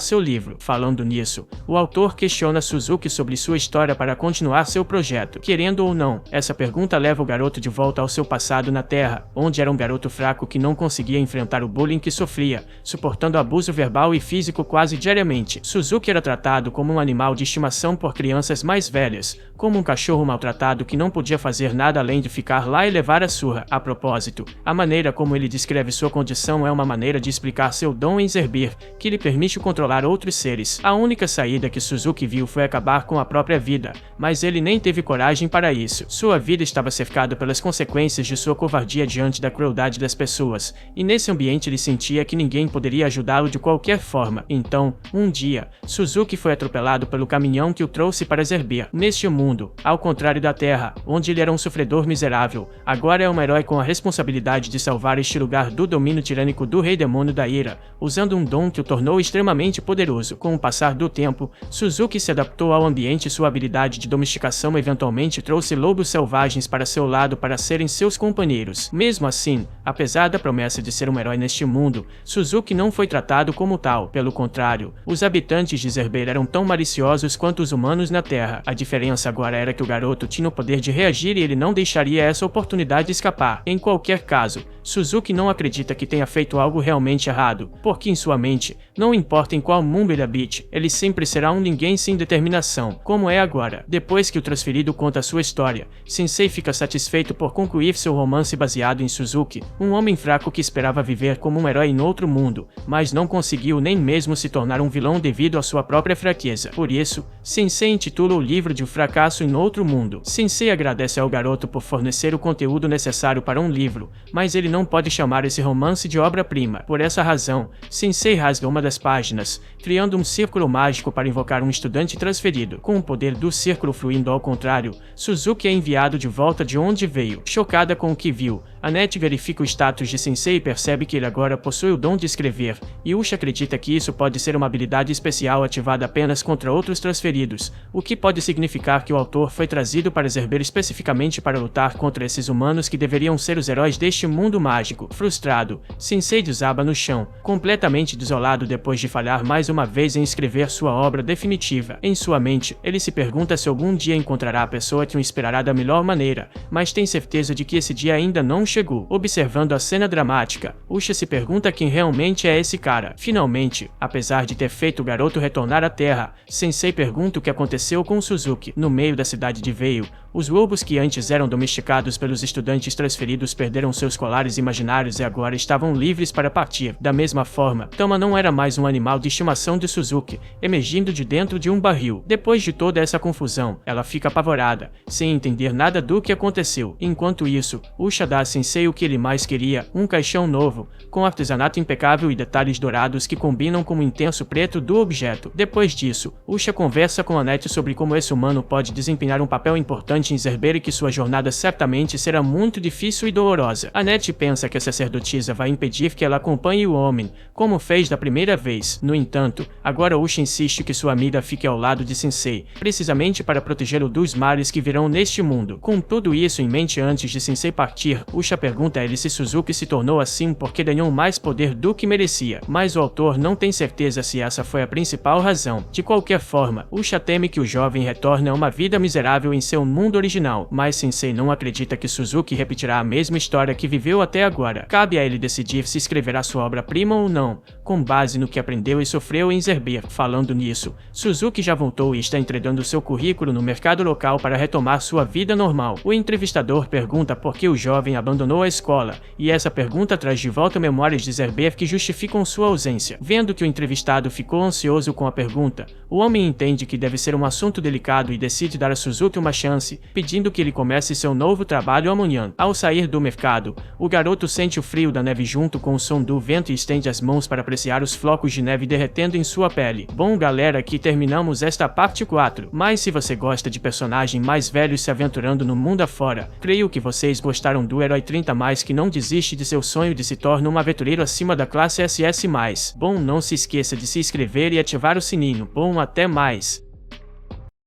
Speaker 1: seu livro. Falando nisso, o autor questiona Suzuki sobre sua história para continuar seu projeto. Querendo ou não, essa pergunta leva o garoto de volta ao seu passado na Terra, onde era um garoto fraco que não conseguia enfrentar o bullying que sofria, suportando abuso verbal e físico quase diariamente. Suzuki era tratado como um animal de estimação por crianças mais velhas, como um cachorro maltratado que não podia fazer nada além de ficar lá e levar a surra. A propósito, a maneira como ele descreve sua condição é uma maneira de explicar seu dom em Zerbir, que lhe permite controlar outros seres. A única saída que Suzuki viu foi acabar com a própria vida, mas ele nem teve coragem para isso. Sua vida estava cercada pelas consequências de sua covardia diante da crueldade das pessoas, e nesse ambiente ele sentia que ninguém poderia ajudá-lo de qualquer forma. Então, um dia, Suzuki foi atropelado pelo caminhão que o trouxe para Zerbir. Neste mundo, ao contrário da Terra, onde ele era um sofredor miserável, agora é um herói com a responsabilidade de salvar este lugar do domínio tirânico do Rei Demônio da Ira, usando um dom que o tornou extremamente poderoso. Com o passar do tempo, Suzuki se adaptou ao ambiente e sua habilidade de domesticação eventualmente trouxe lobos selvagens para seu lado para serem seus companheiros. Mesmo assim, apesar da promessa de ser um herói neste mundo, Suzuki não foi tratado como tal. Pelo contrário, os habitantes de Zerbir eram tão maliciosos quanto os humanos na Terra. A diferença agora era que o garoto tinha o poder de reagir e ele não deixaria essa oportunidade escapar. Em qualquer caso, Suzuki não acredita que tenha feito algo realmente errado, porque em sua mente, não importa em qual mundo ele habite, ele sempre será um ninguém sem determinação, como é agora. Depois que o transferido conta sua história, Sensei fica satisfeito por concluir seu romance baseado em Suzuki, um homem fraco que esperava viver como um herói em outro mundo, mas não conseguiu nem mesmo se tornar um vilão devido à sua própria fraqueza. Por isso, Sensei intitula o livro de O Fracasso em Outro Mundo. Sensei agradece ao garoto por fornecer o conteúdo necessário para um livro, mas ele não pode chamar esse romance de obra-prima. Por essa razão, Sensei rasga uma das páginas, criando um círculo mágico para invocar um estudante transferido. Com o poder do círculo fluindo ao contrário, Suzuki é enviado de volta de onde veio. Chocada com o que viu, Annette verifica o status de Sensei e percebe que ele agora possui o dom de escrever, e Usha acredita que isso pode ser uma habilidade especial ativada apenas contra outros transferidos, o que pode significar que o autor foi trazido para Zerbir especificamente para lutar contra esses humanos que deveriam ser os heróis deste mundo mágico. Frustrado, Sensei desaba no chão, completamente desolado depois de falhar mais uma vez em escrever sua obra definitiva. Em sua mente, ele se pergunta se algum dia encontrará a pessoa que o inspirará da melhor maneira, mas tem certeza de que esse dia ainda não chegou. Observando a cena dramática, Usha se pergunta quem realmente é esse cara. Finalmente, apesar de ter feito o garoto retornar à Terra, Sensei pergunta o que aconteceu com Suzuki. No meio da cidade de Veio, os lobos que antes eram domesticados pelos estudantes transferidos perderam seus colares imaginários e agora estavam livres para partir. Da mesma forma, Tama não era mais um animal de estimação de Suzuki, emergindo de dentro de um barril. Depois de toda essa confusão, ela fica apavorada, sem entender nada do que aconteceu. Enquanto isso, Usha dá a Sensei o que ele mais queria, um caixão novo, com artesanato impecável e detalhes dourados que combinam com o intenso preto do objeto. Depois disso, Usha conversa com Annette sobre como esse humano pode desempenhar um papel importante confiante em Zerber que sua jornada certamente será muito difícil e dolorosa. Annette pensa que a sacerdotisa vai impedir que ela acompanhe o homem, como fez da primeira vez. No entanto, agora Usha insiste que sua amiga fique ao lado de Sensei, precisamente para protegê-lo dos males que virão neste mundo. Com tudo isso em mente antes de Sensei partir, Usha pergunta a ele se Suzuki se tornou assim porque ganhou mais poder do que merecia, mas o autor não tem certeza se essa foi a principal razão. De qualquer forma, Usha teme que o jovem retorne a uma vida miserável em seu mundo original, mas Sensei não acredita que Suzuki repetirá a mesma história que viveu até agora. Cabe a ele decidir se escreverá sua obra-prima ou não, com base no que aprendeu e sofreu em Zerber. Falando nisso, Suzuki já voltou e está entregando seu currículo no mercado local para retomar sua vida normal. O entrevistador pergunta por que o jovem abandonou a escola, e essa pergunta traz de volta memórias de Zerber que justificam sua ausência. Vendo que o entrevistado ficou ansioso com a pergunta, o homem entende que deve ser um assunto delicado e decide dar a Suzuki uma chance, pedindo que ele comece seu novo trabalho amanhã. Ao sair do mercado, o garoto sente o frio da neve junto com o som do vento e estende as mãos para apreciar os flocos de neve derretendo em sua pele. Bom galera, aqui terminamos esta parte 4, mas se você gosta de personagens mais velhos se aventurando no mundo afora, creio que vocês gostaram do Herói 30+, que não desiste de seu sonho de se tornar um aventureiro acima da classe SS+. Bom, não se esqueça de se inscrever e ativar o sininho. Bom, até mais!